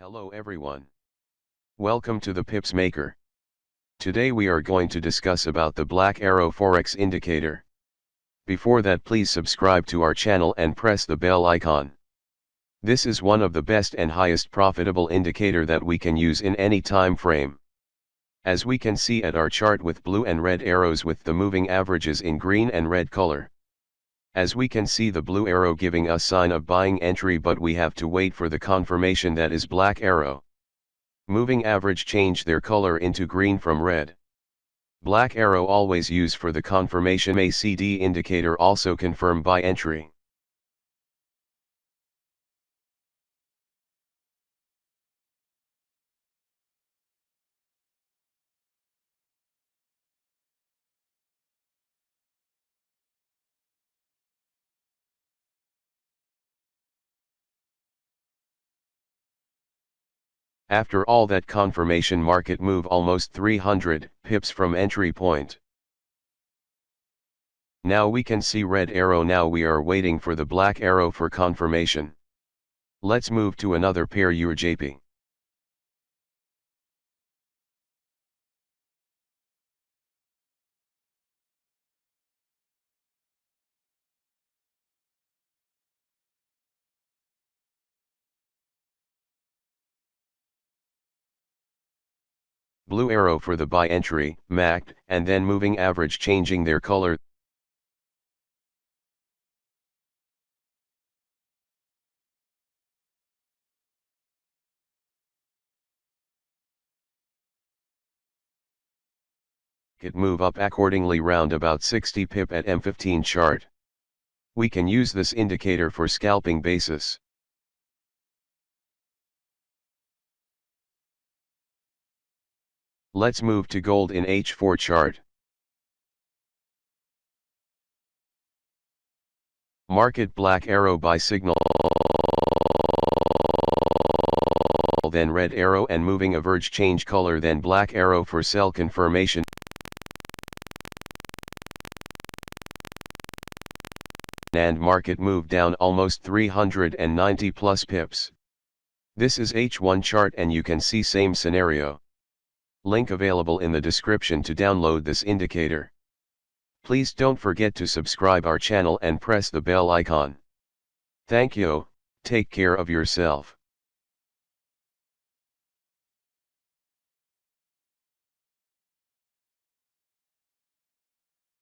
Hello everyone. Welcome to the Pips Maker. Today we are going to discuss about the Black Arrow Forex Indicator. Before that, please subscribe to our channel and press the bell icon. This is one of the best and highest profitable indicator that we can use in any time frame. As we can see at our chart with blue and red arrows with the moving averages in green and red color. As we can see, the blue arrow giving us sign of buying entry, but we have to wait for the confirmation that is black arrow. Moving average change their color into green from red. Black arrow always use for the confirmation. ACD indicator also confirm buy entry. After all that confirmation, market move almost 300 pips from entry point. Now we can see red arrow. Now we are waiting for the black arrow for confirmation. Let's move to another pair, EUR/JP. Blue arrow for the buy entry, MACD, and then moving average changing their color. It move up accordingly round about 60 pip at M15 chart. We can use this indicator for scalping basis. Let's move to gold in H4 chart. Market black arrow buy signal, then red arrow and moving average change color, then black arrow for sell confirmation. And market move down almost 390 plus pips. This is H1 chart and you can see same scenario. Link available in the description to download this indicator. Please don't forget to subscribe our channel and press the bell icon. Thank you, take care of yourself.